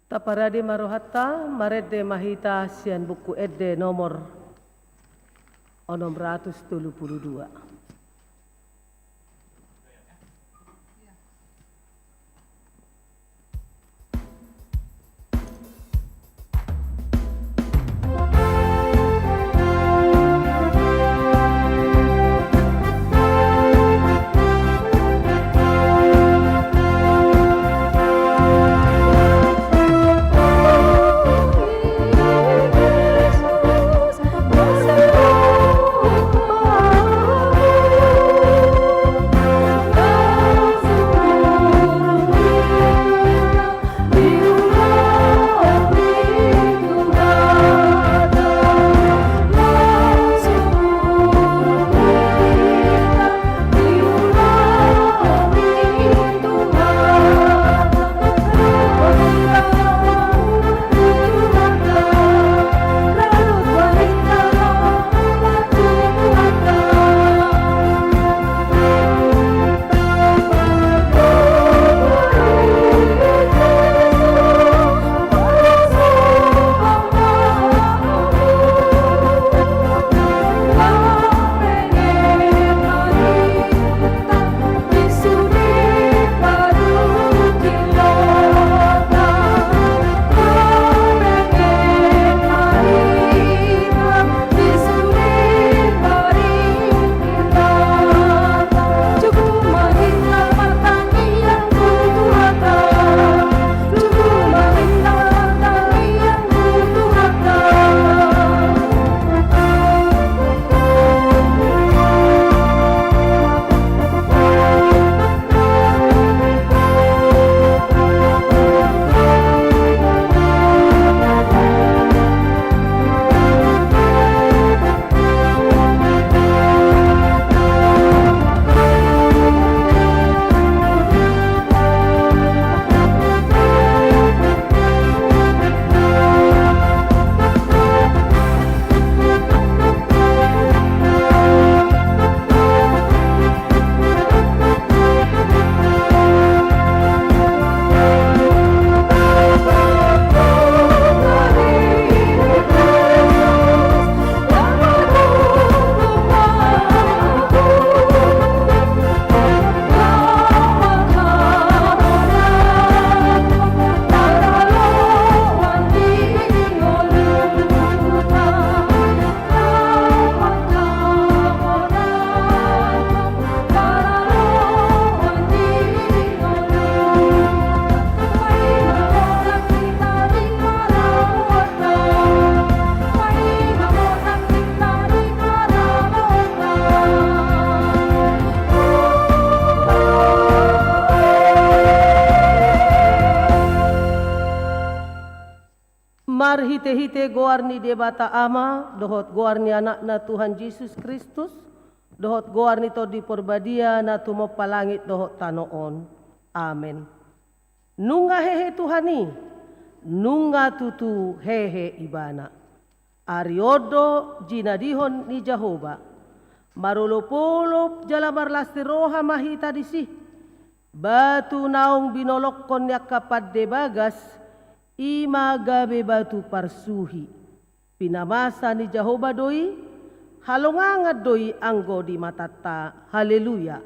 Taparade marohata, marede mahita sian buku ede nomor 632. Mar hite-hite goarni debata ama, dohot goarni anak na Tuhan Yesus Kristus, dohot goarni to di porbadia na tumo palangit dohot tanoon. Amen. Nunga hehe Tuhani, nunga tutu hehe ibana. Ariodo jinadihon ni Jehovah, marulupulup jalamar lasti roha mahita disih, batu naung binolokkon yak kapad debagas, ima gabe batu parsuhi. Pinamasa ni Jehovah doi, halongangat doi anggo di matata. Haleluya.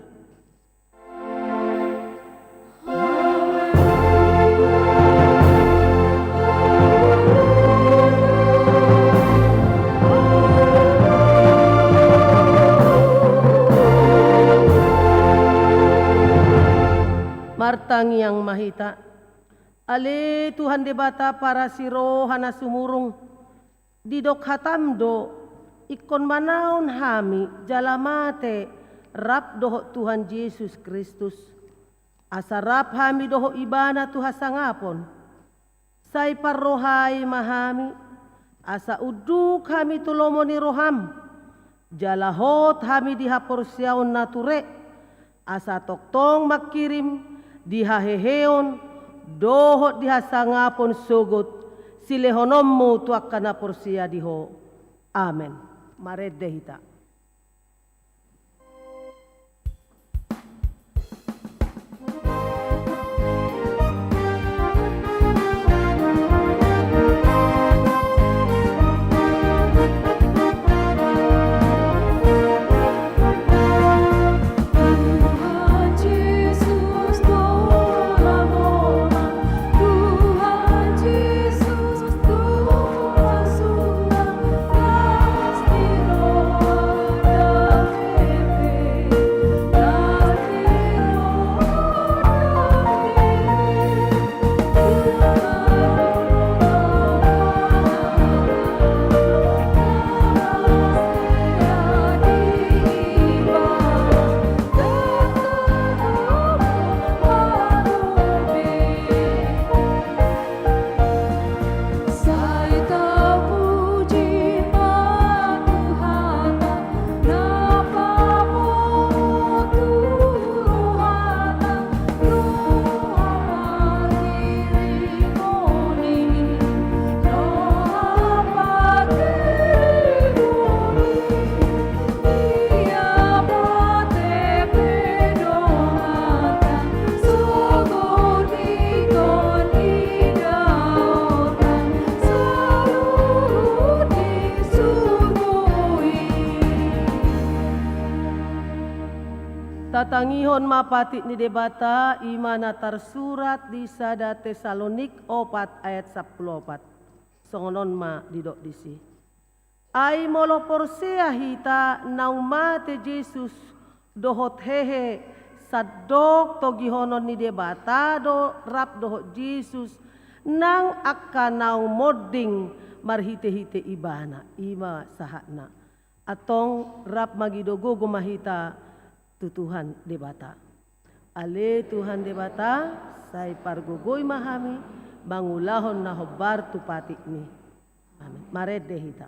Martang yang mahita, ale Tuhan debata para siro hana sumurung, didok hatamdo, ikon manaon hami, jalamate, rap doho Tuhan Yesus Kristus, asa rap hami doho ibana Tuhan sangapon, say parrohai mahami, asa uduk hami tulomoni roham, jalahot hami dihaporsiaon nature, asa toktong makirim, dihaheheon, dohot dihasangapon sugot, silehonommu tuakkana porsia diho. Amen. Maredehita. Martangihon mapatit ni debata imana tersurat di Sada Tesalonik 4 ayat 14. Songonon ma didok disi. Ai molo porsea hita naumate Jesus dohot hehe sadok togihonon ni debata do rap dohot Jesus nang akanau moding marhite-hite ibana ima sahana atong rap magidogo gumahita tutuhan debata. Ale Tuhan debata say pargogoy mahami bangulahon na hobar tupati ni. Amen. Mared dehita.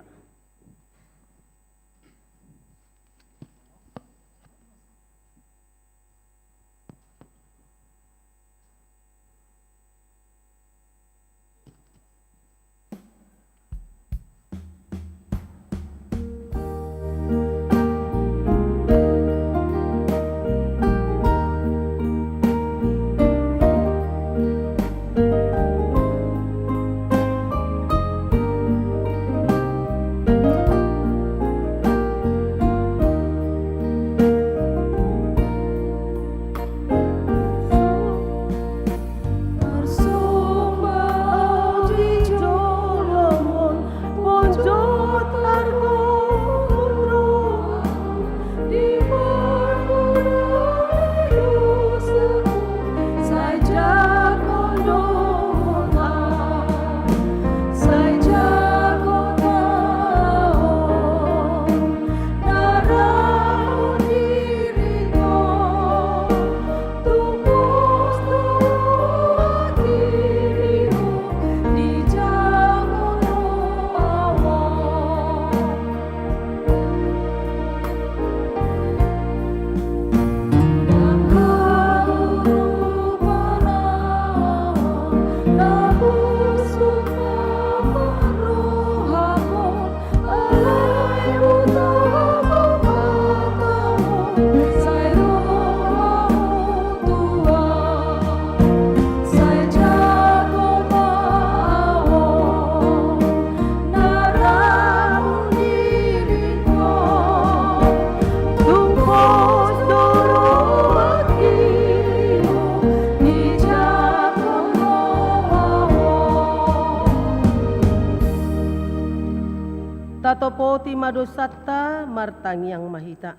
Tatopoti madosata martangyang mahita.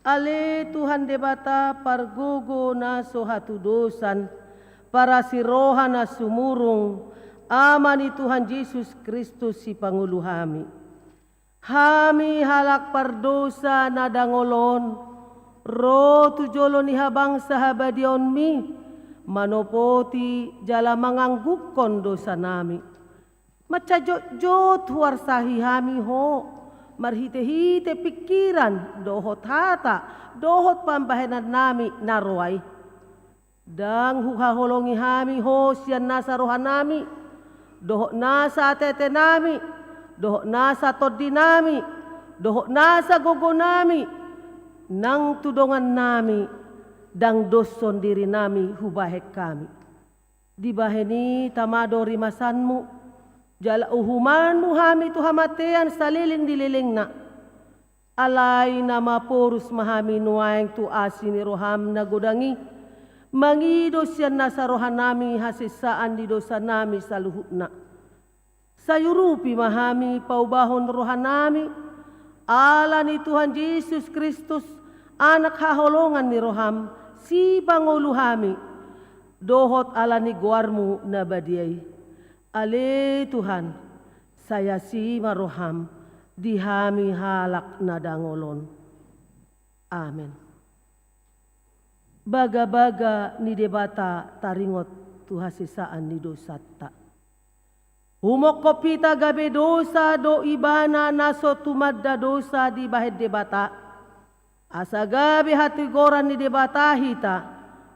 Ale Tuhan debata pargogo na sohatudosan para si roha na sumurong ama ni Tuhan Yesus Kristus si Pangulo hami. Hami halak pardosa na dangolon ro tujolo ni habang sahabadion mi manopoti jala manganggukon dosa nami. Macajot-jot huarsahi hami ho, marhite-hite pikiran, dohot hata, dohot pambahenan nami naruay. Dang huhaholongi hami ho siyan nasa rohan nami, dohot nasa atete nami, dohot nasa todi nami, dohot nasa gogo nami, nang tudongan nami, dang doson diri nami hubahek kami. Dibaheni tamado rimasanmu, jala uhuman muhami tu hamatean saliling dililing na. Alay na mapurus mahami nuayang tu asini roham na godangi. Mangidos yan na sa rohan nami hasisaan di dosa nami sa luhut na. Sayurupi mahami paubahon rohan nami. Ala ni Tuhan Yesus Kristus anak haholongan ni roham si Pangulo hami. Dohot ala ni guarmu na badiyay. Ale Tuhan, saya si maroham dihami halak na dangolon. Amen. Baga-baga ni debata taringot tuhasisaan ni dosata. Humok kopita gabe dosa do ibana naso tumadda dosa di bahed debata. Asa gabe hati goran ni debata hita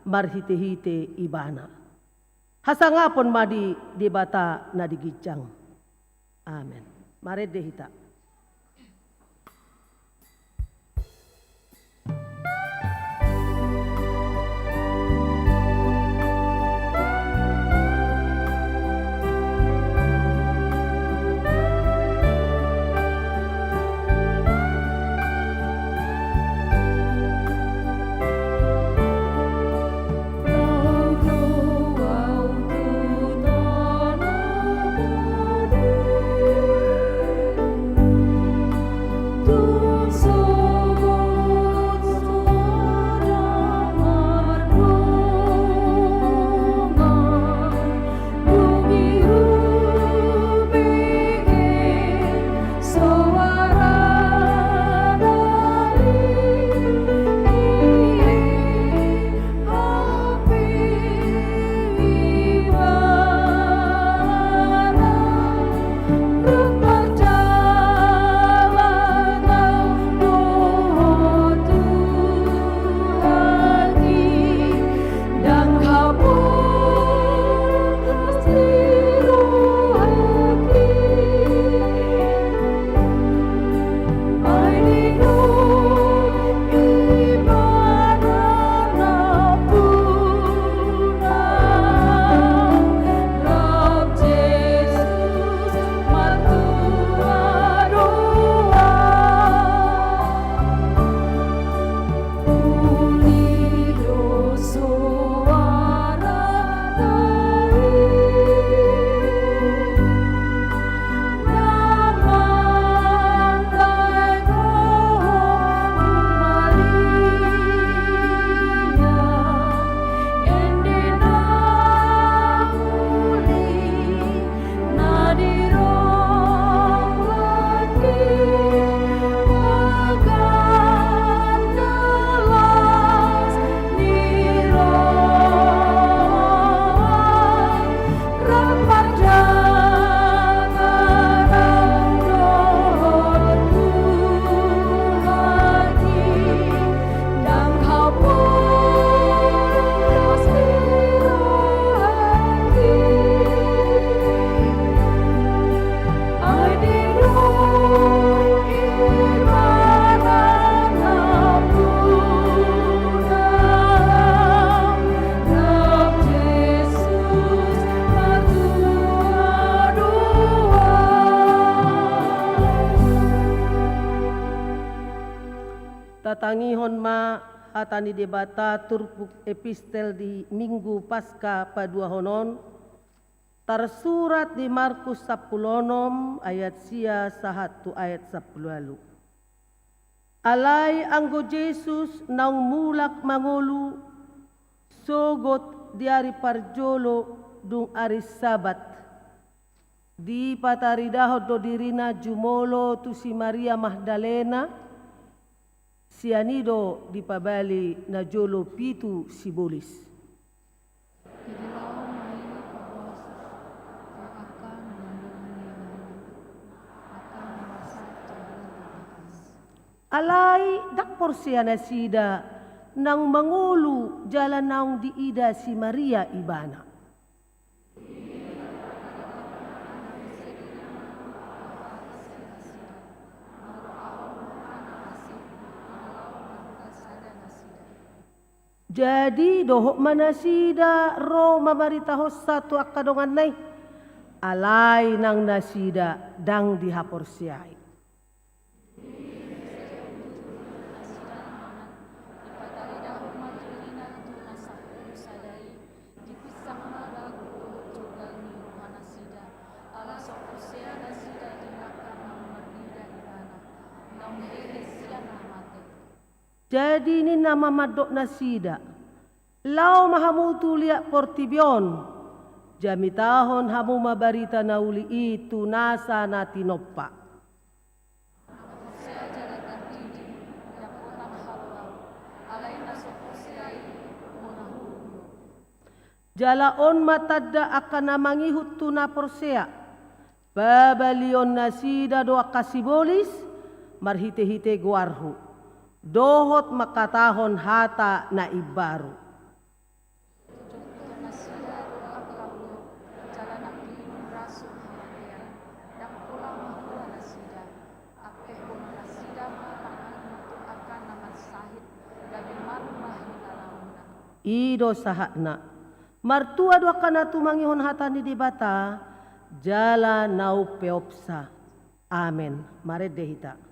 marhite-hite ibana. Hasangapon madi debata na digijang. Amen. Mari dehita. tangihon ma hatani debata turpuk epistel di Minggu Pasca padua honon tersurat di Markus 10 ayat sia sahatu ayat 10. Alai anggo Jesus nang mulak mangolu sogot di hari parjolo dung ari sabat di pataridaho do dirina jumolo tu si Maria Magdalena sianido di pabali na jolo pitu sibolis. Alai dakpor siya na sida nang mangulu jalan naung diida si Maria ibana. Jadi dohok manasida ro mamaritaho satu akadongan nai alai nang nasida dang dihapor siai. Jadi ini nama madok nasida. Lau mahamutu liak portibion. Jami tahun hamu mabarita nauli itu nasa natinoppa. Jalaon matadda akan namangihut tuna porsea. Babalion nasida doa kasibolis marhite-hite guarhu. Dohot makatahon hata na ibaru. Ido sahakna. Martua doa kana tumangihon hata ni dibata. Jala nau peopsa. Amen. Mare dehita.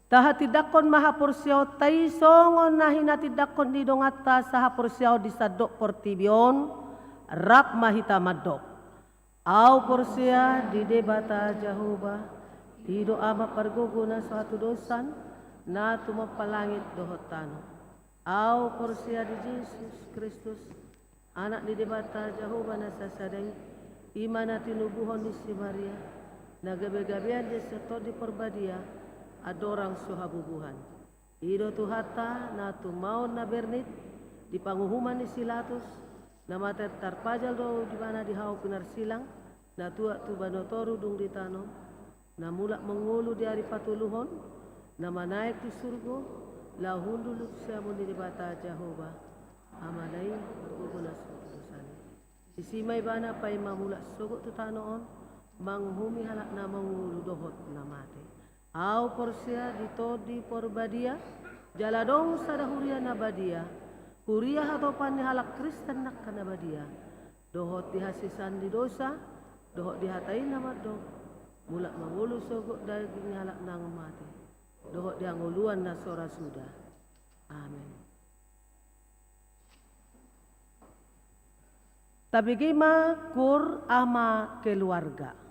Tahatidakon mahapursiaw tay songon na hinatidakon di dongata sa hapursiaw di sadok portibion rap mahita madok. Au porsia di debata Jehovah di doa maparguguna suatu dosan na tumapalangit dohotano. Au porsia di Yesus Kristus anak di debata Jehovah na sasadai imana tinubuhon di si Maria nagabe-gabean di setor di perbadia adorang suhabubuhan. Ido tuhata na tumaon na bernit di panguhuman ni Silatus na mater tarpajal do di mana di hau pinar silang na tua tu banotoru dung di tano, na mulak mengulu di hari patuluhon, na manaik di surgo, la hundulu siamun di bata Jehovah, amanai berguna sudusani. Isimay bana pay mamulak sogo tu tanoon, manghumi halak na mengulu dohot na mate. Au porsia ditodi porbadia, jaladong sadahuria na badia, huria hatopan ni halak Kristen nak kana badia, dohot dihasisan di dosa, dohot dihatain nama dok, mulak mangulu sogok daging halak nang mati, dohot dianguluan na sora sudah. Amin. Tabigima kur ama keluarga.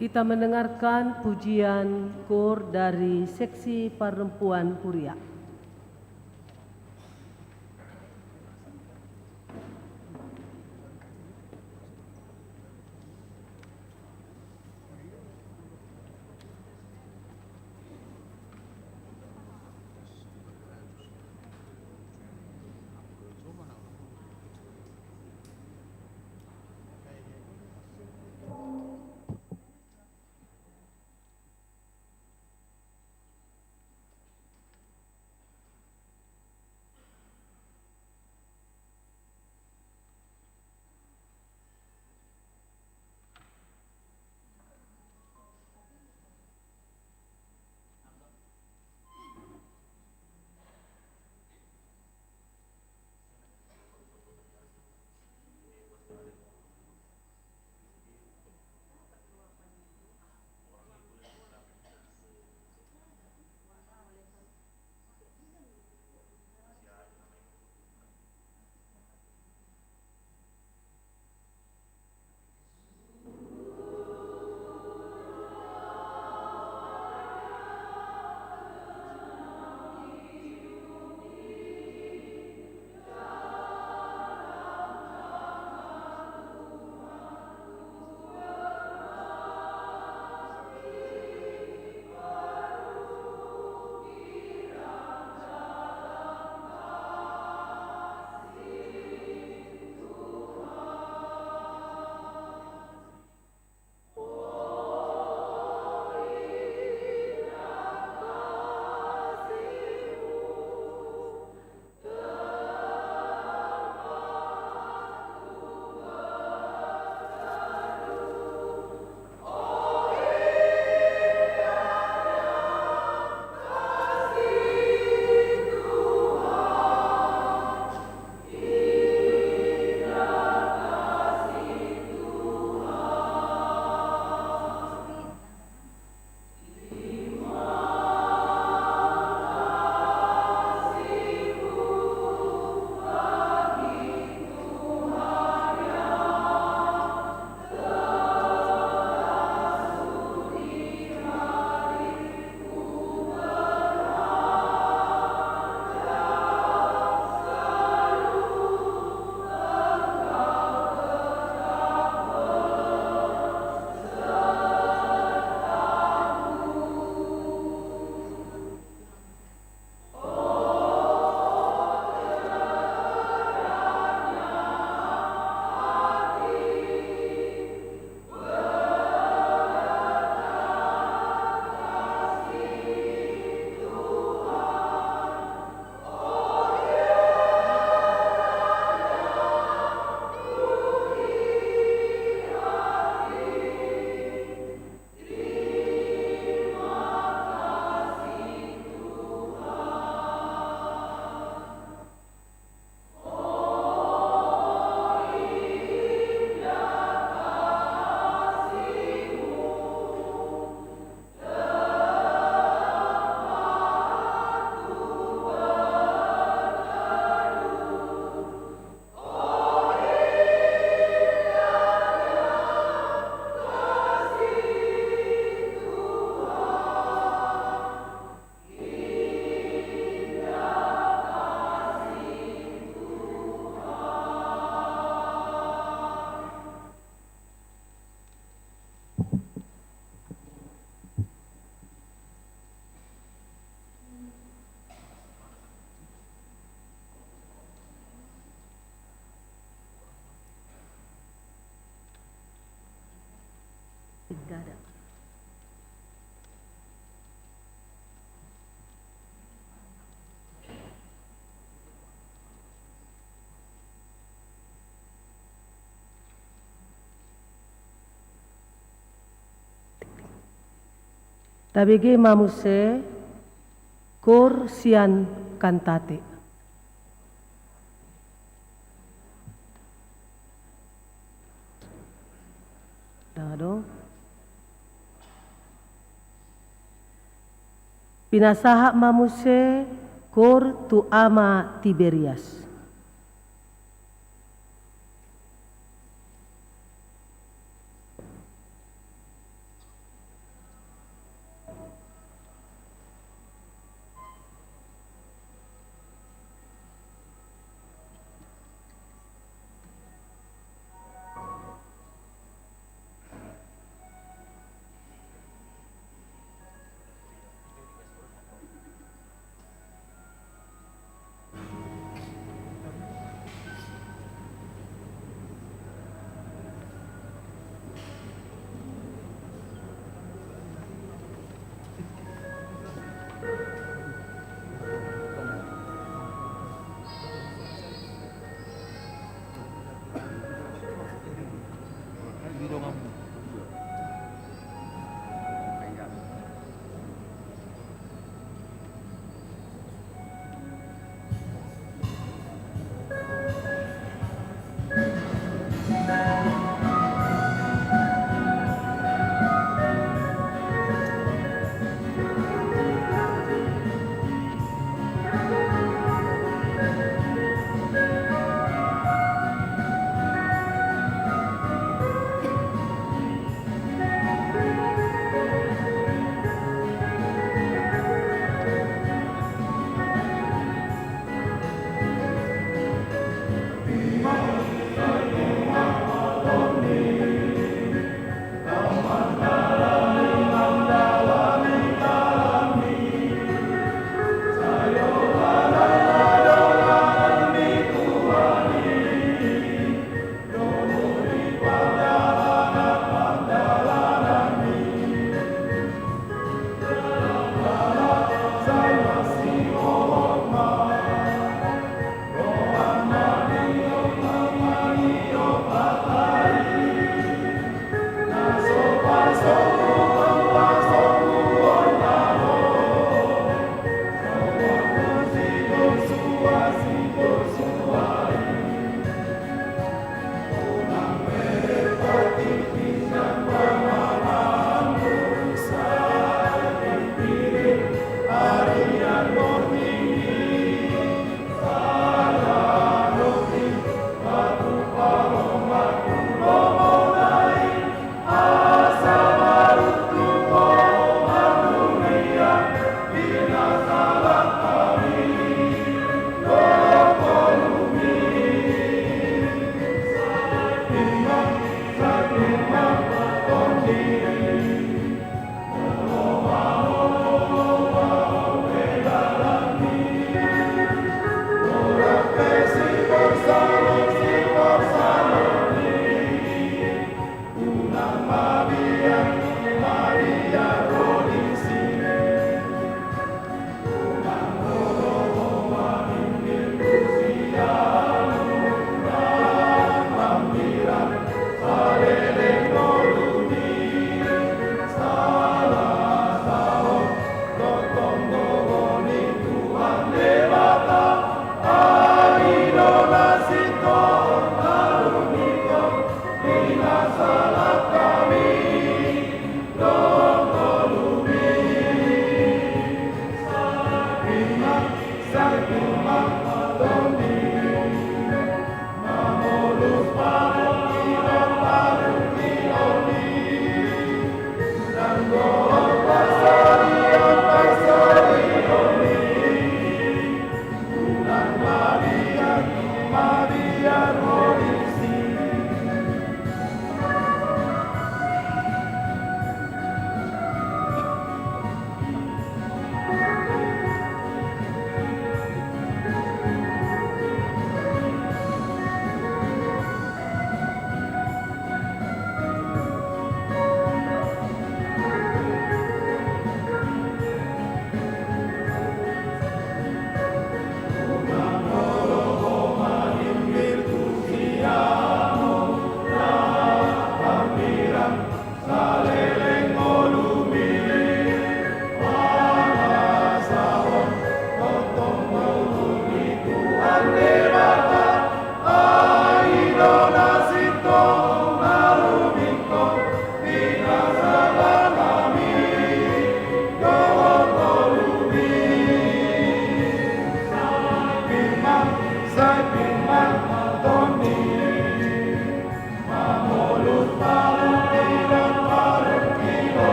Kita mendengarkan pujian kor dari seksi perempuan Puria. Gada. Tabigi mamuse kor sian kantate. Dado. Pinasaha mamuse kor tu ama Tiberias. birongamu.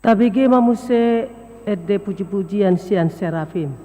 Tabigi mamuse edde puji-pujian sian serafim.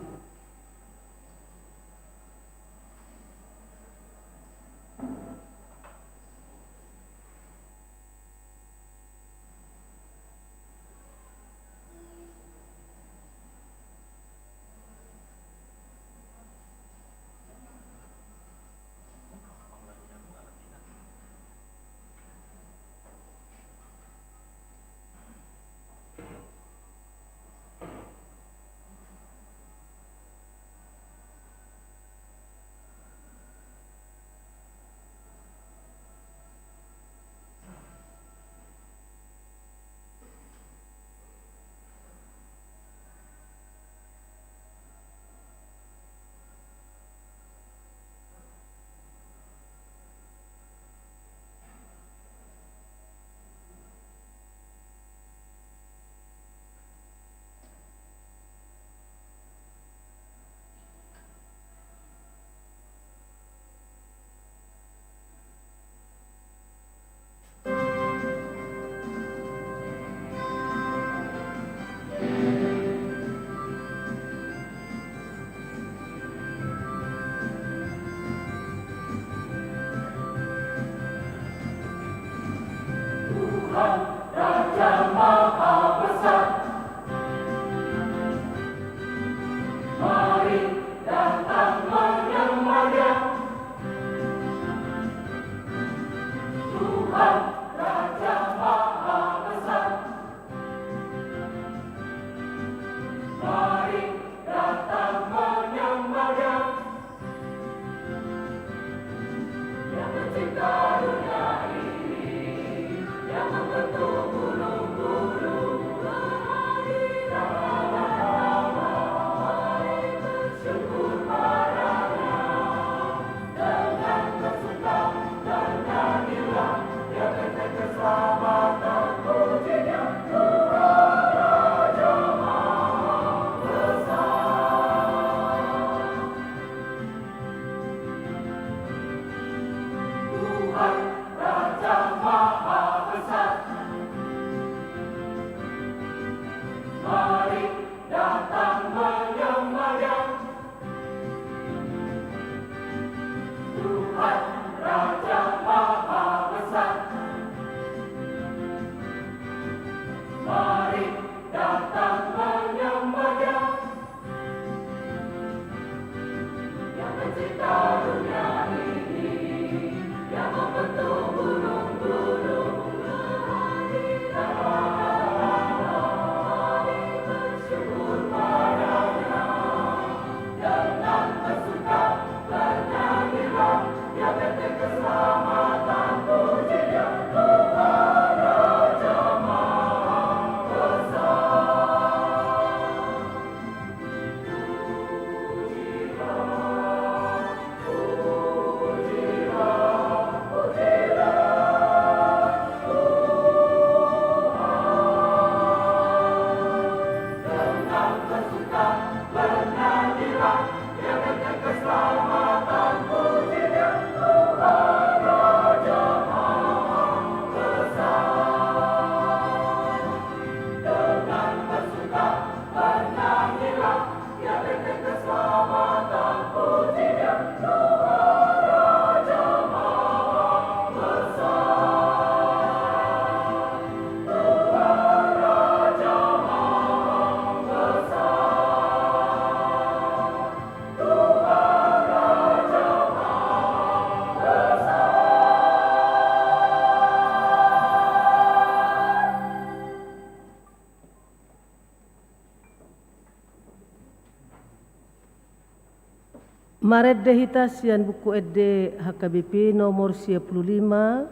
Maret dehitas yang buku ede HKBP nomor 95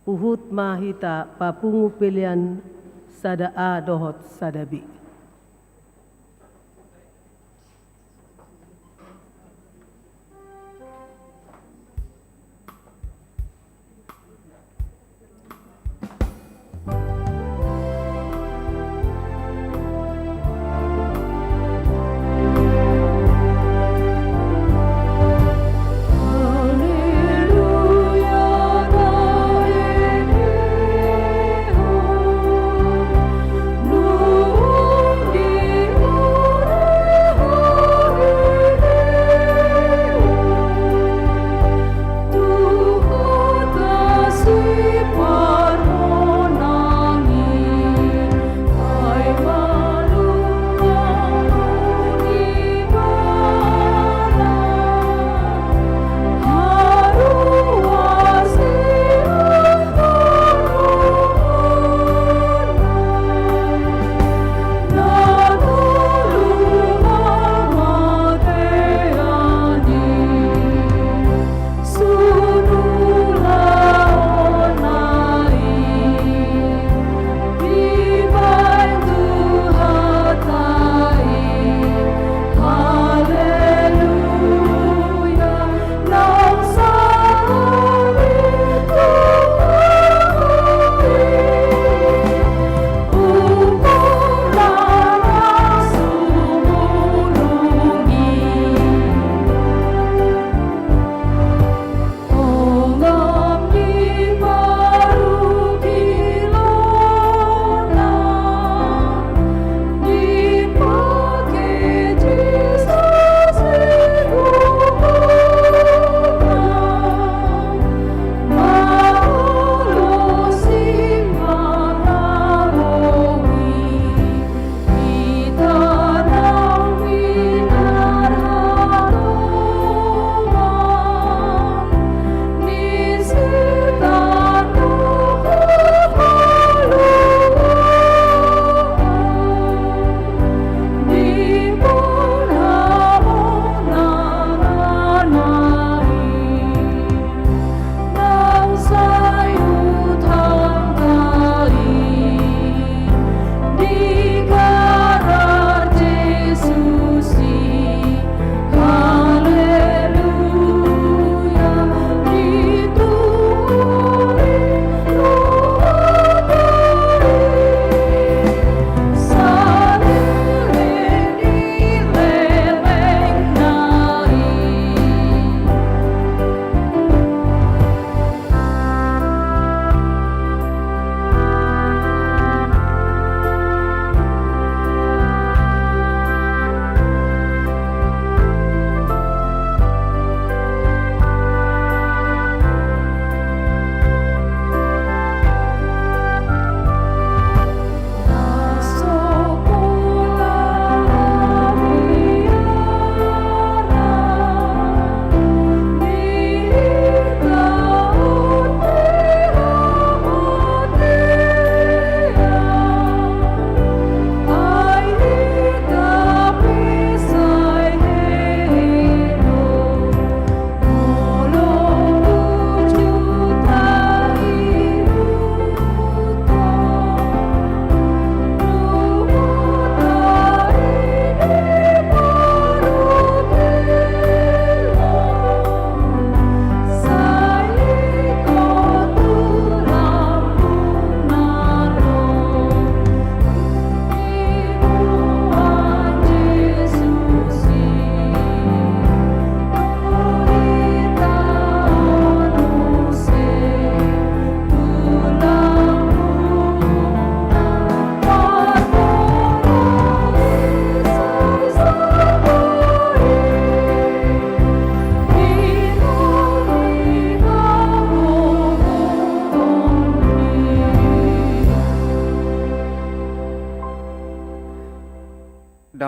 Puhut Mahita Papungu Pilihan Sada A Dohot Sada B. Ooh.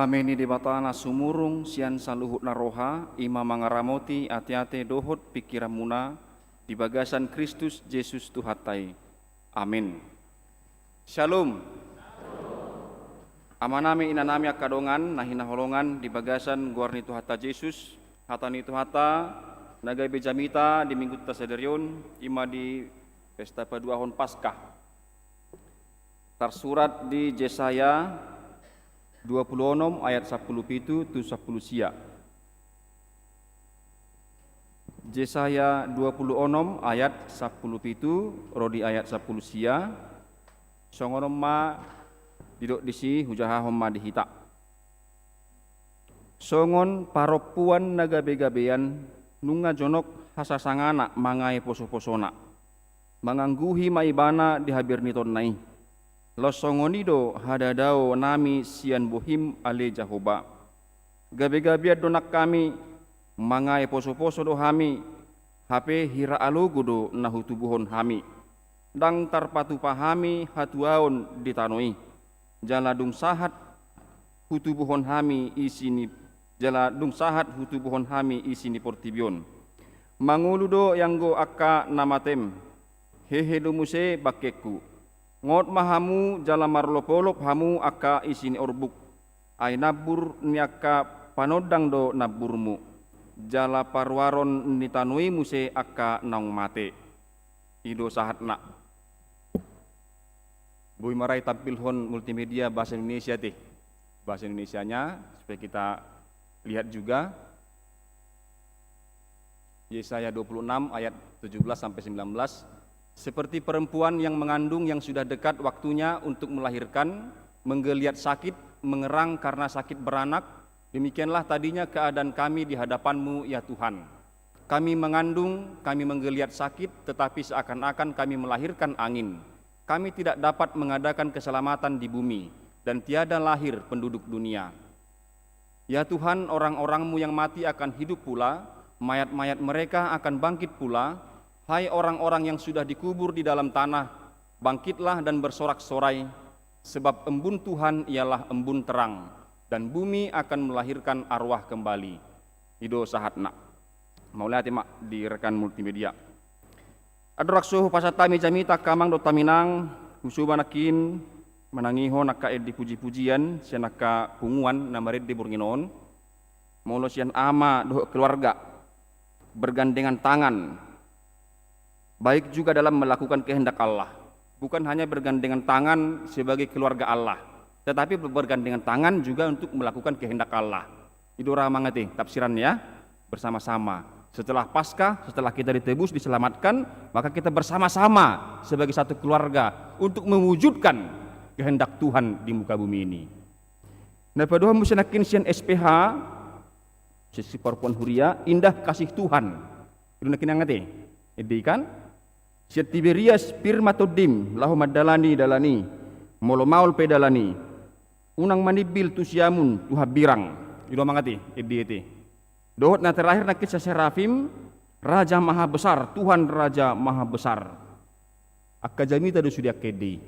Dameni di batana sumurung sian saluhut naroha ima mangaramoti ati-ate dohot pikiramuna di bagasan Kristus Yesus Tuhatai. Amin. Shalom. Amanami inanami akadongan nahina holongan di bagasan guarni Tuhata Yesus hatani Tuhata nagai bejamita di minggu tasaderion ima di pesta paduahon Paskah. Tersurat di Yesaya 26 ayat 17 tu 10 sia. Yesaya 26 ayat 17 rodi ayat 10 sia. Songonom ma didok disi hujaha homma dihita. Songon paropuan nagabe-gabean nunga jonok hasasangana mangai poso-posona. Mangangguhi maibana dihabirniton nai. Losongonido hadadao nami sian bohim ale Jahoba. Gabe-gabiat donak kami mangai poso-poso do hami hape hira alogudo nahutubuhon hami. Dang tarpatu pahami hatuaon ditanoi. Jaladung sahat hutubuhon hami isini jaladung sahat hutubuhon hami isini portibion. Manguludo yang go akka namatem. Hehe dumuse bakeku. Ngot mahamu jala marlopolop hamu aka isini orbuk. Ay nabur ni aka panodang do naburmu. Jala parwaron nitanui muse aka naung mate. Ido sahatna. Bui marai tampilhon multimedia bahasa Indonesia teh. Bahasa Indonesianya supaya kita lihat juga. Yesaya 26 ayat 17 sampai 19. Seperti perempuan yang mengandung yang sudah dekat waktunya untuk melahirkan, menggeliat sakit, mengerang karena sakit beranak, demikianlah tadinya keadaan kami di hadapan-Mu ya Tuhan. Kami mengandung, kami menggeliat sakit, tetapi seakan-akan kami melahirkan angin. Kami tidak dapat mengadakan keselamatan di bumi, dan tiada lahir penduduk dunia. Ya Tuhan, orang-orang-Mu yang mati akan hidup pula, mayat-mayat mereka akan bangkit pula. Hai orang-orang yang sudah dikubur di dalam tanah, bangkitlah dan bersorak-sorai, sebab embun Tuhan ialah embun terang, dan bumi akan melahirkan arwah kembali. Ido sahatna. Mau lihat mak di rekan multimedia. Adorak suhu pasatami jamita kamang do taminang, husubanakin menangiho naka dipuji-pujian, sianaka punguan namarid di burginon, maulo sian ama do keluarga, bergandengan tangan, baik juga dalam melakukan kehendak Allah. Bukan hanya bergandengan tangan sebagai keluarga Allah, tetapi bergandengan tangan juga untuk melakukan kehendak Allah. Itu ramangati tafsirannya bersama-sama. Setelah Paskah, setelah kita ditebus, diselamatkan, maka kita bersama-sama sebagai satu keluarga untuk mewujudkan kehendak Tuhan di muka bumi ini. Nah, paduha musanakin sian SPH, sisi perempuan huria, indah kasih Tuhan. Itu nakin ngati, kan? Siat Tiberias Pirmatodim lahu madalani dalani molo maul pedalani unang manibil tu siamun tuha birang ido mangati edi dohot na terakhir na kisah Serafim Raja Maha Besar Tuhan Raja Maha Besar akka jamita do sudia kedi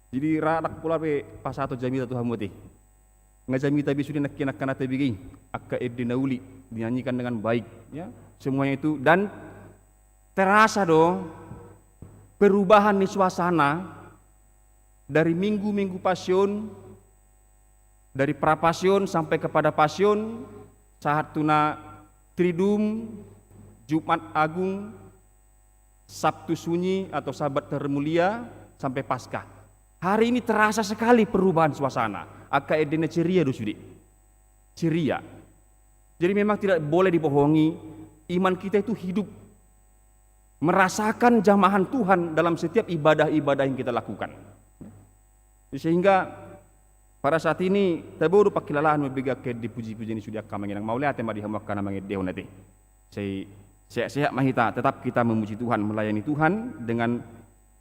jadi radak pula pe pasato jamita Tuhan muti ngajamita bisu nak kana tabigi akka edi nauli dinyanyikan dengan baik ya semuanya itu dan terasa do perubahan di suasana dari minggu-minggu pasion, dari prapasion sampai kepada pasion, saat tuna Tridum, Jumat Agung, Sabtu Sunyi atau Sabat Termulia sampai Paskah. Hari ini terasa sekali perubahan suasana. Aka edene ceria do sudi. Ceria. Jadi memang tidak boleh dibohongi, iman kita itu hidup. Merasakan jamahan Tuhan dalam setiap ibadah-ibadah yang kita lakukan. Sehingga pada saat ini taboru pakilalaan mabiga ke dipuji-puji ini sudah kamanginang mau lihat tema dihamakkan namanya dehon nanti. Saya mahita tetap kita memuji Tuhan, melayani Tuhan dengan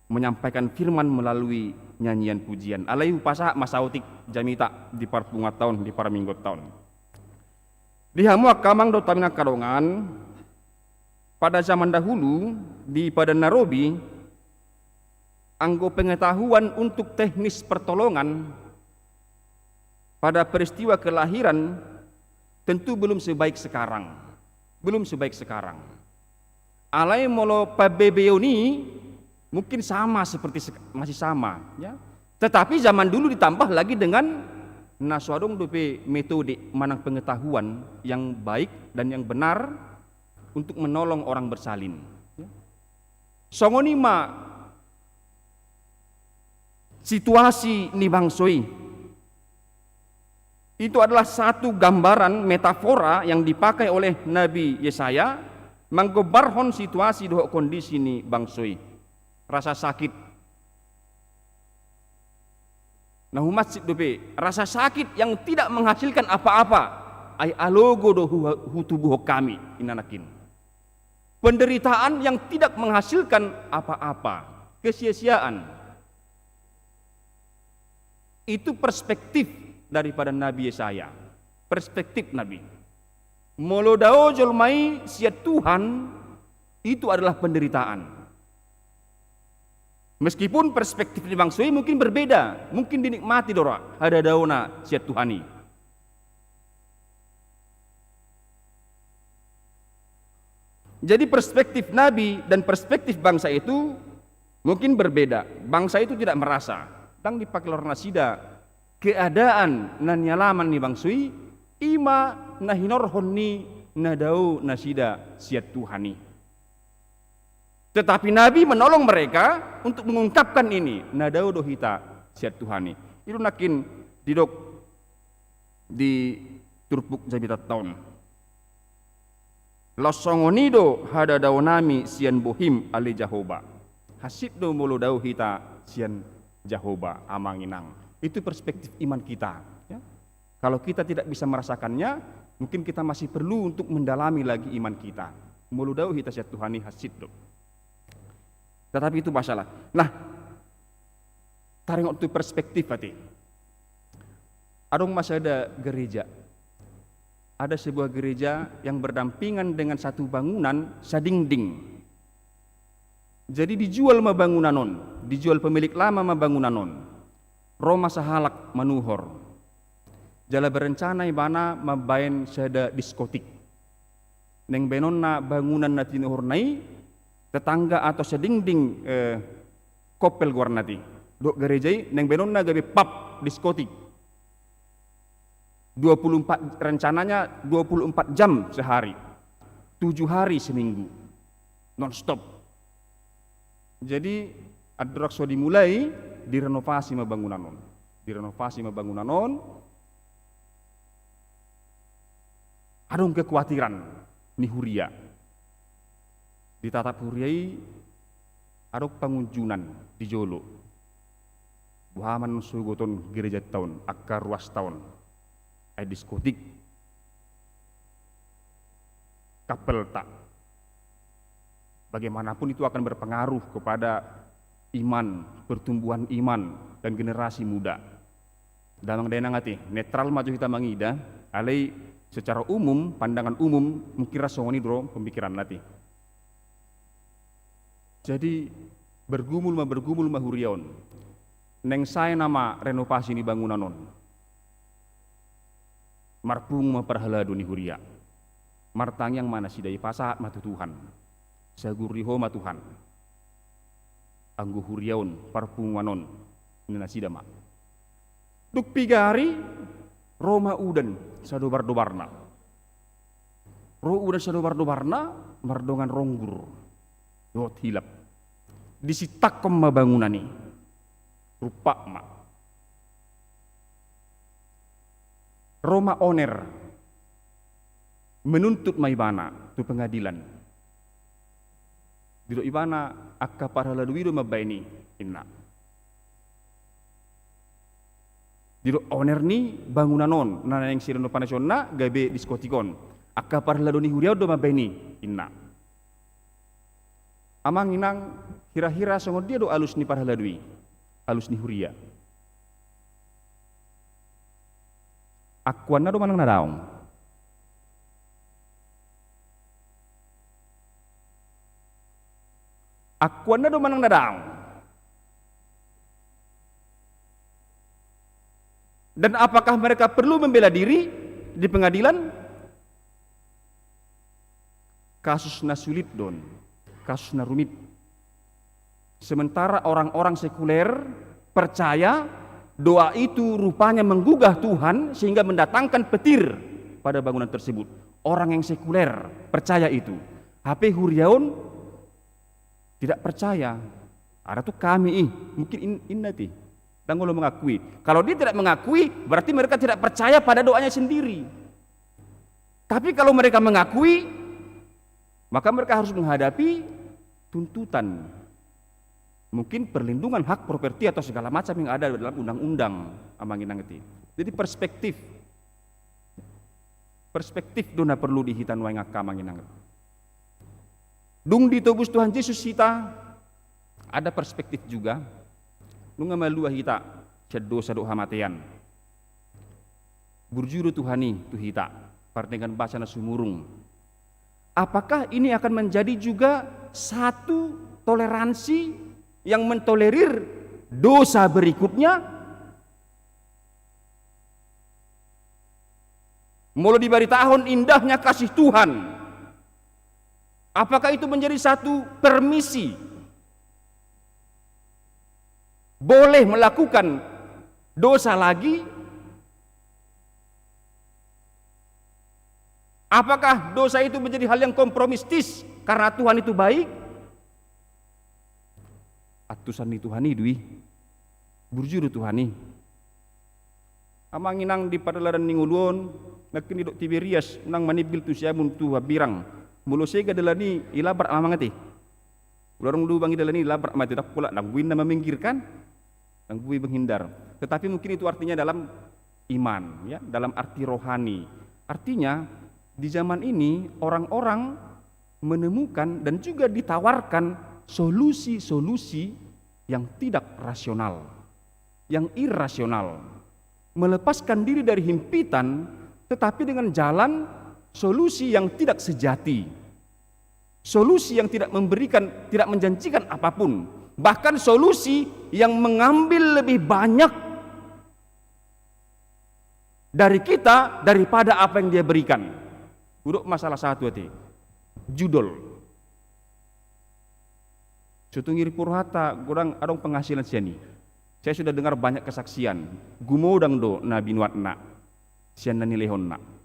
menyampaikan firman melalui nyanyian pujian. Alaihu pasah masautik jamita di parpunga tahun di paraminggot tahun. Dihamuak kamang do tamina kadongan. Pada zaman dahulu di Padang Narobi, anggo pengetahuan untuk teknis pertolongan pada peristiwa kelahiran tentu belum sebaik sekarang. Belum sebaik sekarang. Alai molo pabebeoni mungkin sama seperti masih sama, ya. Tetapi zaman dulu ditambah lagi dengan nasuadong dope metode manang pengetahuan yang baik dan yang benar untuk menolong orang bersalin. Songonima situasi ni bangsoi itu adalah satu gambaran metafora yang dipakai oleh Nabi Yesaya menggambarkan situasi doh kondisi ni bangsoi, rasa sakit. Nah masjid dope rasa sakit yang tidak menghasilkan apa-apa ay alogo do hutubuh kami inanakin. Penderitaan yang tidak menghasilkan apa-apa, kesia-siaan. Itu perspektif daripada Nabi Yesaya. Perspektif Nabi. Molodao jolmai siat Tuhan itu adalah penderitaan. Meskipun perspektif di bangsoi mungkin berbeda, mungkin dinikmati dora ada dauna siat Tuhani. Jadi perspektif Nabi dan perspektif bangsa itu mungkin berbeda. Bangsa itu tidak merasa. Tang dipakai lor nasida keadaan nan nyalaman ni bangsui ima nahinorhon ni nadau nasida siat Tuhani. Tetapi Nabi menolong mereka untuk mengungkapkan ini nadau dohita siat Tuhani. Itu nakin didok di Turpuk Jabitat tahun. Losongonido hada daunami sian bohim ali Jahoba. Hasid do mulu dau hita sian Jahoba amanginang. Itu perspektif iman kita. Ya. Kalau kita tidak bisa merasakannya, mungkin kita masih perlu untuk mendalami lagi iman kita. Mulu dau hita siat Tuhani hasid do. Tetapi itu masalah. Nah, taring itu perspektif hati. Adong masih ada gereja. Ada sebuah gereja yang berdampingan dengan satu bangunan sadingding. Jadi dijual ma bangunanon, dijual pemilik lama ma bangunanon. Roma sahalak manuhor. Jala berencana ibana mabain sada diskotik. Neng benonna bangunan na tinuhor nai tetangga atau sedingding kopel guarnati. Dok gerejai neng benonna gabe pub diskotik. 24 rencananya 24 jam sehari. 7 hari seminggu. Non stop. Jadi adrakso dimulai direnovasi ma bangunanon. Direnovasi ma bangunanon. Adong kekhawatiran ni huria. Di tatap huriai adok pengunjunan di Jolo. Buhaman sugoton gereja tahun, akar ruas tahun. Ay diskotik. Kapel tak. Bagaimanapun itu akan berpengaruh kepada iman, pertumbuhan iman dan generasi muda. Damang denang ati, netral maju kita mangida, alai secara umum, pandangan umum mungkin rasongoni dro pemikiran nanti. Jadi bergumul ma huriaon. Neng saya nama renovasi ni bangunanon. Marpung ma parhaladu ni huria. Martang yang mana sidai pasahat matu Tuhan. Saguriho ma Tuhan. Anggu huriaon parpunganon nina sidama. Duk pigari Roma udan sadobar-dobarna. Udan sadobar-dobarna mardongan ronggur. Dot hilap. Disitakom ma bangunan ni. Rupa ma. Roma oner menuntut maibana tu pengadilan. Dilo ibana akka paraladuido mabaini inna. Dilo oner ni bangunanon nana yang sireno panasonna gabe diskotikon. Akka paraladoni huriau do mabaini inna. Amang inang hira-hira songo dia do alus ni paraladui. Alus ni huria. Akuan na do manang nadaong. Akuan na do manang nadaong. Dan apakah mereka perlu membela diri di pengadilan? Kasusnya sulit don, kasusnya rumit. Sementara orang-orang sekuler percaya doa itu rupanya menggugah Tuhan sehingga mendatangkan petir pada bangunan tersebut. Orang yang sekuler percaya itu. HP Huryaun tidak percaya. Ada tuh kami mungkin innati. Dan kalau mengakui. Kalau dia tidak mengakui, berarti mereka tidak percaya pada doanya sendiri. Tapi kalau mereka mengakui, maka mereka harus menghadapi tuntutan. Mungkin perlindungan hak properti atau segala macam yang ada dalam undang-undang amanginangeti. Jadi perspektif dona perlu dihitan wae ngaka amanginangeti. Dung ditobus Tuhan Yesus kita ada perspektif juga. Nunga malua hita dosa doa hamatian. Burjuru Tuhani tu hita dengan bahasa sumurung. Apakah ini akan menjadi juga satu toleransi yang mentolerir dosa berikutnya? Mulai diberi tahun indahnya kasih Tuhan. Apakah itu menjadi satu permisi? Boleh melakukan dosa lagi? Apakah dosa itu menjadi hal yang kompromistis karena Tuhan itu baik? Atusan ni Tuhani dui burjuru Tuhani amanginang di padalaran ningulun nakin dok Tiberias nang manibil tu siamun tu habirang mulosega delani ilabar amangati urang du bangi delani ilabar amati dak pula nang buin meminggirkan nang bui menghindar. Tetapi mungkin itu artinya dalam iman, ya, dalam arti rohani. Artinya di zaman ini orang-orang menemukan dan juga ditawarkan solusi-solusi yang tidak rasional, yang irasional, melepaskan diri dari himpitan, tetapi dengan jalan solusi yang tidak sejati, solusi yang tidak memberikan, tidak menjanjikan apapun. Bahkan solusi yang mengambil lebih banyak dari kita daripada apa yang dia berikan. Uduk masalah satu hati, judul. Sutungir Purhata, kurang adong penghasilan siani. Saya sudah dengar banyak kesaksian. Gumodang do nabi nuatna, sian nani lehonna.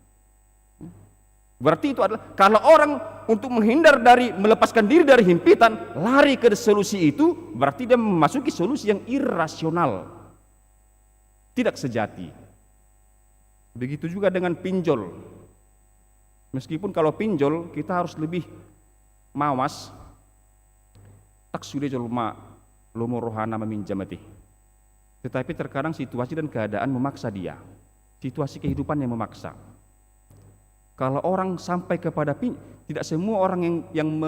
Berarti itu adalah kalau orang untuk menghindar dari melepaskan diri dari himpitan lari ke solusi itu, berarti dia memasuki solusi yang irasional, tidak sejati. Begitu juga dengan pinjol. Meskipun kalau pinjol kita harus lebih mawas, tak sudah jelma lomo rohana meminjam mati. Tetapi terkadang situasi dan keadaan memaksa dia, situasi kehidupan yang memaksa. Kalau orang sampai kepada tidak semua orang yang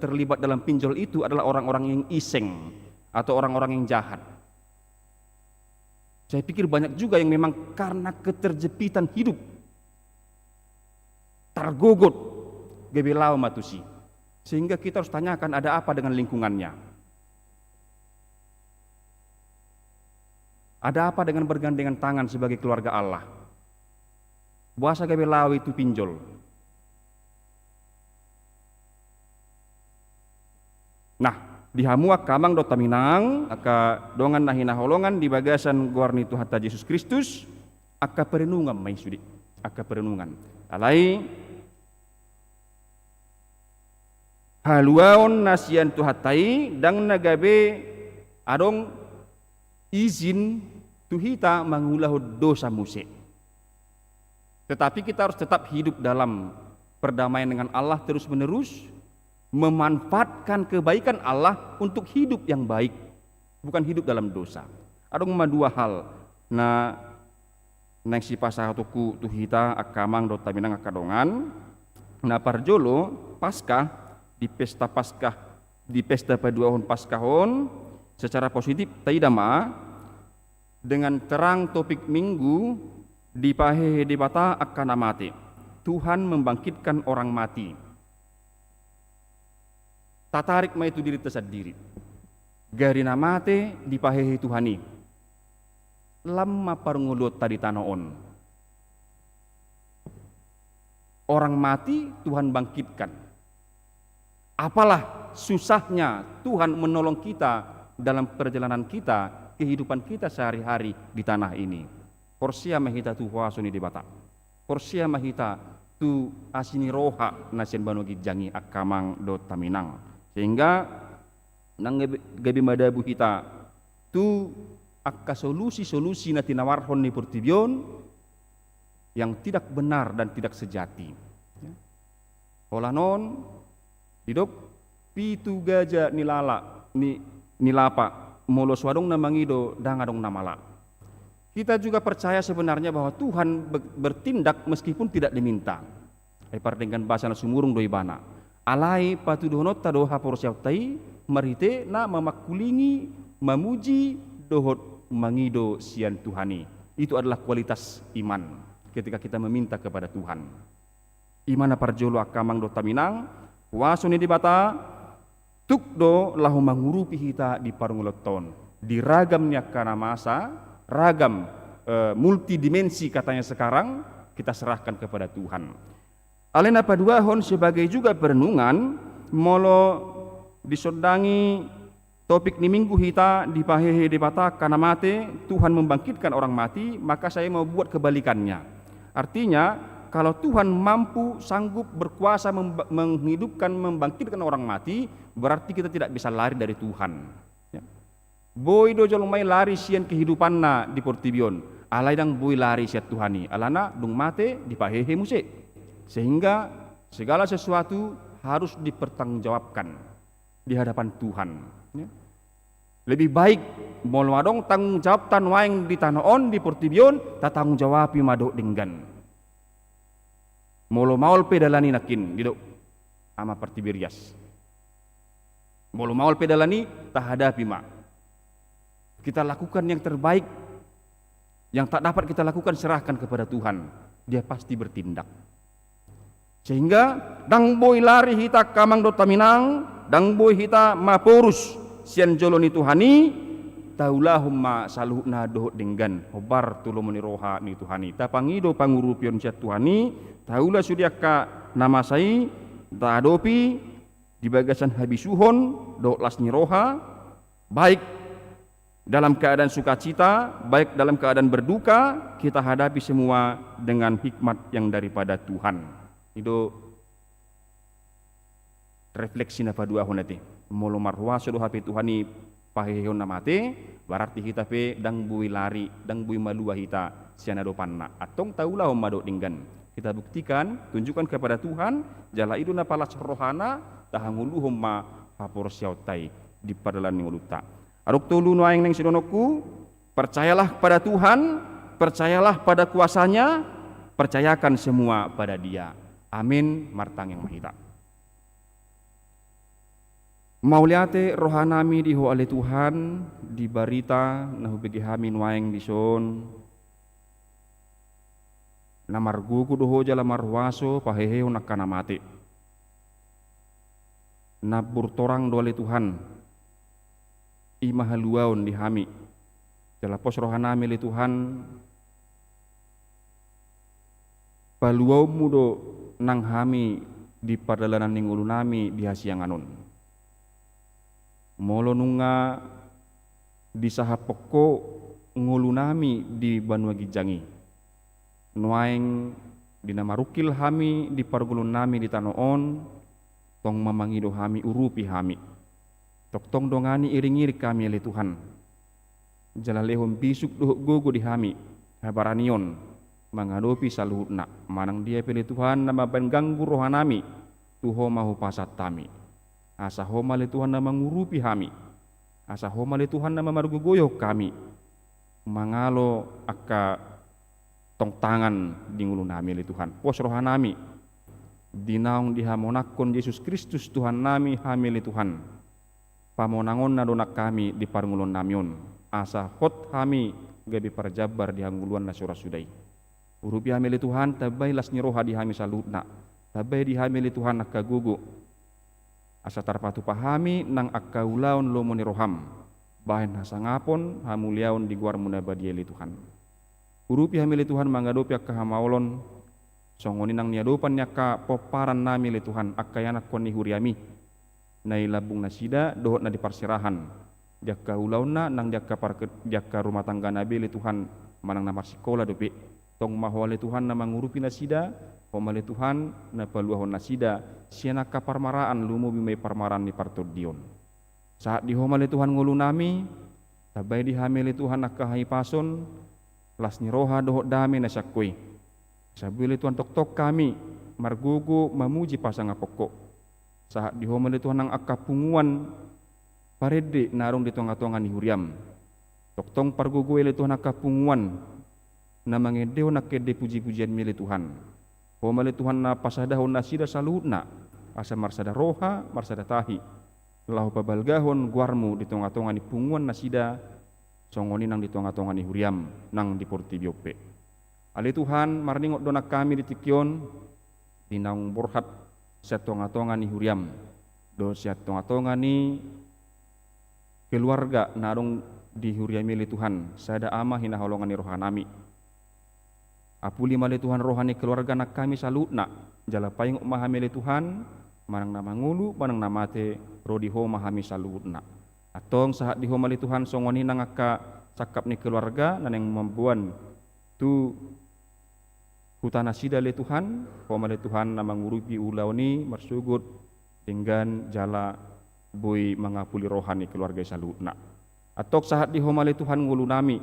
terlibat dalam pinjol itu adalah orang-orang yang iseng atau orang-orang yang jahat. Saya pikir banyak juga yang memang karena keterjepitan hidup, tergogot, gebelau matusi. Sehingga kita harus tanyakan ada apa dengan lingkungannya. Ada apa dengan bergandengan tangan sebagai keluarga Allah? Bahasa gebelau itu pinjol. Nah, di Hamuak kamang do taminang aka dongan nahina holongan di bagasan guarni Tuhan Yesus Kristus aka perenungan mai sudi aka perenungan alai haluaon nasian Tuhatai dang nagabe adong izin tuhita mangulahu dosa musik. Tetapi kita harus tetap hidup dalam perdamaian dengan Allah terus menerus, memanfaatkan kebaikan Allah untuk hidup yang baik, bukan hidup dalam dosa. Ada dua hal. Nah, nang si pasahatuku tuhita akamang do taminang akadongan. Nah parjolo Paskah di pesta Paskah di pesta paduahon Paskahon secara positif taidama dengan terang topik minggu di pahehe di bata akan mati. Tuhan membangkitkan orang mati. Tatarik ma itu diri tersendiri. Garina mate di pahehe Tuhani. lama parngulot tadi tanoon. Orang mati Tuhan bangkitkan. Apalah susahnya Tuhan menolong kita dalam perjalanan kita, kehidupan kita sehari-hari di tanah ini. Porsia mahita tu huasuni di bata. Porsia mahita tu asini roha nasien banogi jangi akamang do taminang. Sehingga nang gabi madabu kita tu akka solusi-solusi na tinawarhon ni Portibion yang tidak benar dan tidak sejati. Holanon hidup pitu gajah nilapa molo swadong namangido dangadong namala. Kita juga percaya sebenarnya bahwa Tuhan bertindak meskipun tidak diminta. Ipar dengan bahasa na sumurung doi bana. Alai patudohonot tadoha porsiautai marite na mamakulingi mamuji dohot mangido sian Tuhani. Itu adalah kualitas iman ketika kita meminta kepada Tuhan. Imana parjolo akamang do taminang wasuni di bata tukdo lahu mangurupi hita di parunguloton. Di ragamnya karena masa, ragam multidimensi katanya sekarang kita serahkan kepada Tuhan. Alena paduahon sebagai juga perenungan molo disodangi topik ni minggu hita di pahehe di bata karena mate Tuhan membangkitkan orang mati, maka saya mau buat kebalikannya. Artinya kalau Tuhan mampu, sanggup, berkuasa menghidupkan, membangkitkan orang mati, berarti kita tidak bisa lari dari Tuhan. Ya. Boy do jolong lari sian kehidupan na di Portibion, alai dang boy lari siat Tuhani, alana dung mate di pahehe muse. Sehingga segala sesuatu harus dipertanggungjawabkan di hadapan Tuhan. Ya. Lebih baik molwadong tanggung jawab tanwaing di tanoon di Portibion, ta tanggung jawabi madok dinggan. Molo maul pedalani nakin didok ama Partibirias. Molo maul pedalani tahadapi ma. Kita lakukan yang terbaik. Yang tak dapat kita lakukan serahkan kepada Tuhan. Dia pasti bertindak. Sehingga dang boy lari hita kamang do taminang, dang boy hita mapurus sian joloni Tuhani, taulahumma saluhna dohot denggan hobar tulomoni roha ni Tuhani. Tapangido pangurupion siat Tuhani, taula sudiaka nama sai tadopi di bagasan habisuhon do lasni roha, baik dalam keadaan sukacita, baik dalam keadaan berduka, kita hadapi semua dengan hikmat yang daripada Tuhan. Itu refleksi na padua honati. Molo marwa sodo hape Tuhani pahehon namate, berarti kita pe dang bui lari, dang bui malua hita siana do panna. Atong taula hom mado dinggan. Kita buktikan, tunjukkan kepada Tuhan, jala itu na palas rohana tahangulu homma hapor siautai di padalan nguluta. Aruk tulu nuaing neng sidonoku, percayalah pada Tuhan, percayalah pada kuasanya, percayakan semua pada Dia. Amin, martang yang mahita. Mauliate rohanami diho ale Tuhan, di barita nahu begi hami nuaing dison, namargugu doho jala marwaso paheheo nakana mati. Nabur torang doale Tuhan, imahaluaon di hami. Jala pos rohanami le Tuhan, paluau mudo nang hami di pardalanan ning ulunami di hasianganon. Molo nunga di sahapoko ngulunami di Banua Gijangi. Nuaing dinamarukil hami di pargulun nami di tanoon, tong mamangido hami urupi hami. Toktong dongani iring-irik kami oleh Tuhan. Jalalehom bisuk dohok gogo di hami, habaranion, mengadopi saluhutna. Manang dia pilih Tuhan nama pengganggu rohanami, tuho mahu pasat tami. Asa homa le Tuhan nama ngurupi hami. Asa homa le Tuhan nama margugoyo kami. Mangalo akka tong tangan di ngulu nami le Tuhan. Pos rohanami. Dinaung dihamonakon Yesus Kristus Tuhan nami hami le Tuhan. Pamonangon na donak kami di parngulon namion. Asa hot hami gabi parjabar di hanguluan na surasudai. Urupi hami le Tuhan tabay las niroha di hami salutna. Tabay di hami le Tuhan nakagugu. Asa tarpatu pahami nang akkaulaon lomo ni roham. bahen hasangapon hamuliaon di guar munabadia li Tuhan. Urupi hamili Tuhan mangadopi akka hamaolon songoni nang niadopan nyaka poparan nami li Tuhan akka yanak kon ni huriami nai labung nasida dohot na di parsirahan jaka ulauna nang jaka rumah tangga nabi li Tuhan manang na marsikola dopi tong mahwale Tuhan na mangurupi nasida pemale Tuhan na paluahon nasida siana ka parmaraan lumo bimay parmaran ni partodion saat di homale Tuhan ngulu nami tabay di hamili Tuhan akka haipason las ni roha dohot dame na syakui sabili Tuhan tok-tok kami margugu mamuji pasang pokok saat di homale Tuhan nang akka punguan parede narong di tonga-tonga ni huriam toktong pargugu ele Tuhan akka punguan na mangedeo na kede puji-pujian mili Tuhan homale Tuhan na pasadahon nasida salutna asa marsada roha marsada tahi lahu pabalgahon guarmu di tonga-tonga ni punguan nasida songoni nang di tonga-tonga ni huriam nang di portibiope ali Tuhan marningot donak kami di tikion tinang borhat sa tonga-tonga ni huriam do sa tonga-tonga ni keluarga narong di huriam mili Tuhan sada ama hinaholongan ni rohanami apuli mali Tuhan rohani keluarga nak kami salutna jala payung mahamili Tuhan manang namangulu manang namate rodiho mahami salutna atong saat diho mali Tuhan songoni nang akka sakap ni keluarga naneng membuan tu hutana sida le Tuhan pamali Tuhan namangurupi ulauni marsugut tinggan jala boy mangapuli rohani keluarga salutna atok saat diho mali Tuhan ngulu nami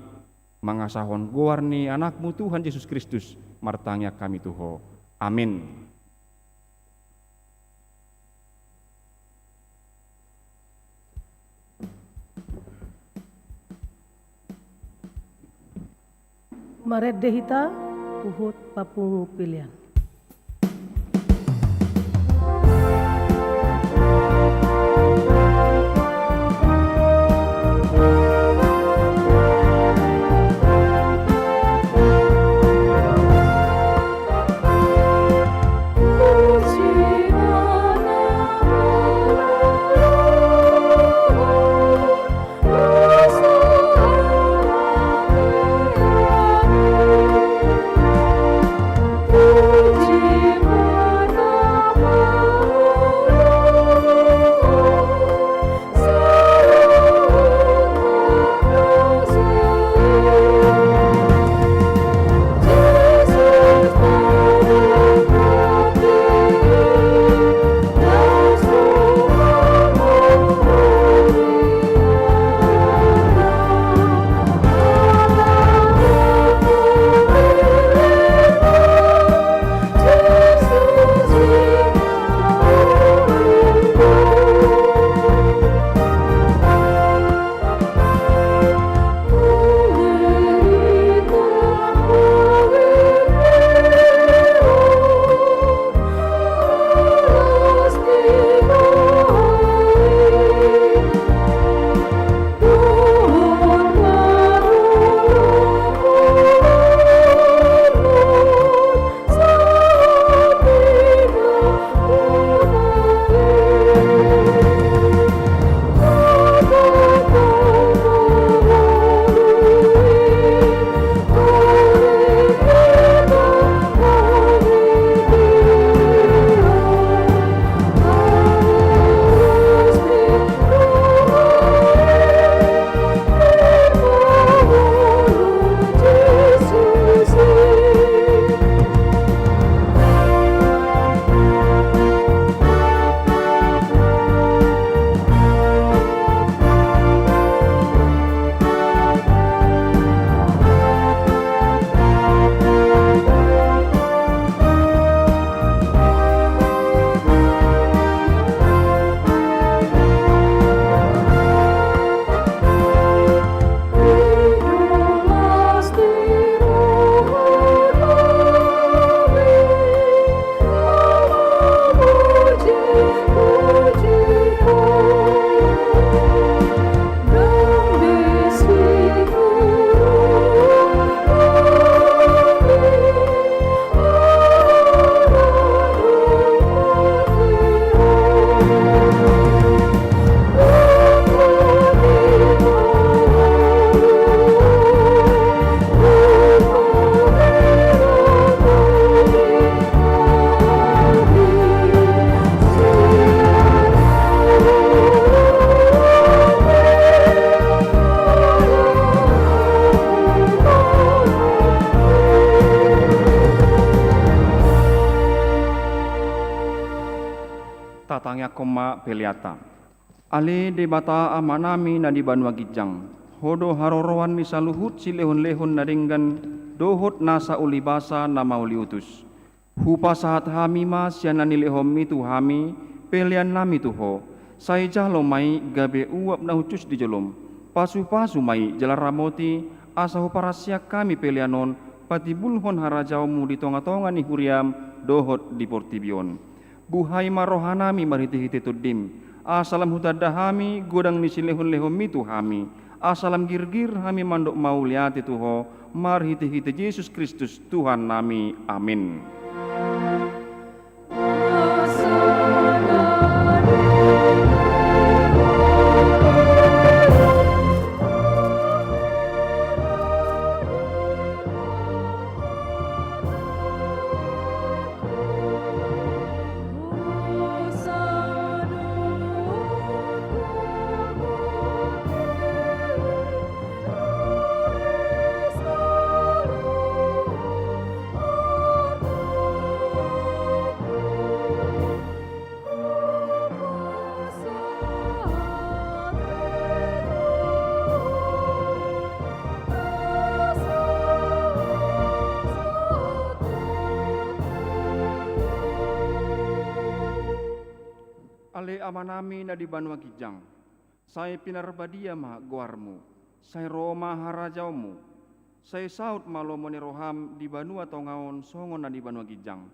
mangasahon guarni anakmu Tuhan Yesus Kristus martangnya kami tuho amin. Maret dehita uhut papungu pilihan. Oh koma peliata. Ale debata amanami na di Banua Gijang. Hodo harorowan ni saluhut si lehon-lehon na ringgan dohot nasa ulibasa na mauliutus. Hupa sahat hami ma siya nanilehom itu hami pelian nami tuho. Saya jalo mai gabe uap na hucus di jolom. Pasu-pasu mai jalaramoti asa huparasya kami pelianon pati bulhon harajaumu di tonga-tonga ni huriam dohot di portibion. Buhay marohanami marhiti-hiti tuddim. Asalam hutadahami godang ni silehon-lehon mitu hami. Asalam girgir hami mandok mau liati tuho marhiti-hiti Yesus Kristus Tuhan nami. Amin. Ale amanami na di Banua Gijang, saya pinarbadia ma goarmu, saya Roma harajaumu, saya saut malomoni roham di Banua Tongaon songon na di Banua Gijang,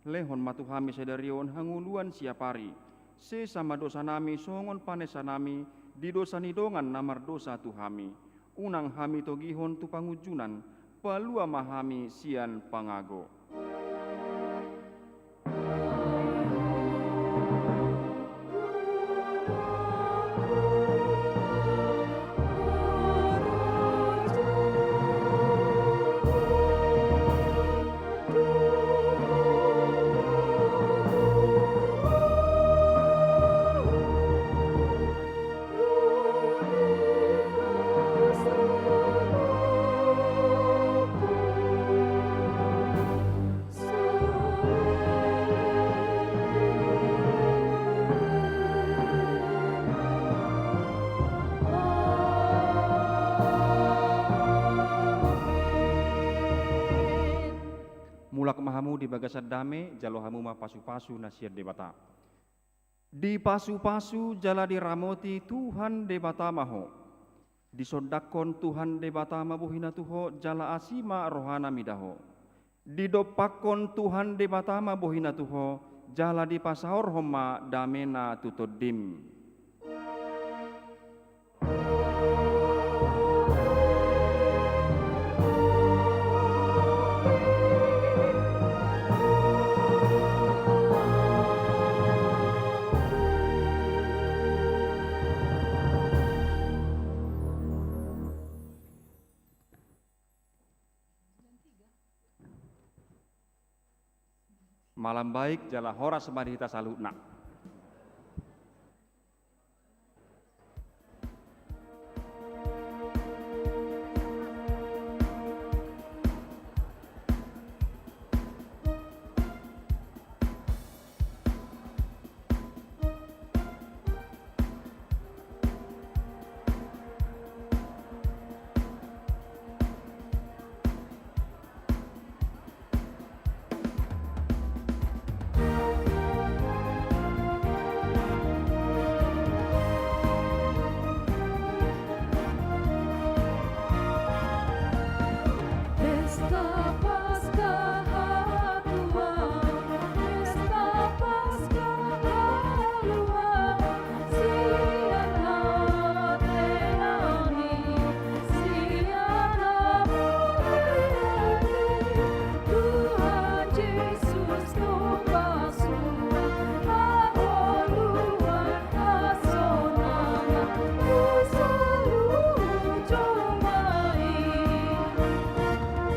lehon matuhami sedarion hanguluan siapari, se sama dosa nami songon panesa nami di dosa nidongan namar dosa tuhami, unang hami togihon tu pangujunan, palua mahami sian pangago. Mulak mahamu di bagasad dame, jalo hamu ma pasu-pasu nasiat debata. Di pasu-pasu jala di ramoti Tuhan debata maho. Di sodakon Tuhan debata mabuhina tuho jala asima rohana midaho. Di dopakon Tuhan debata mabuhina tuho jala di pasahor homa damena tutodim. Malam baik jala horas semadihita salutna.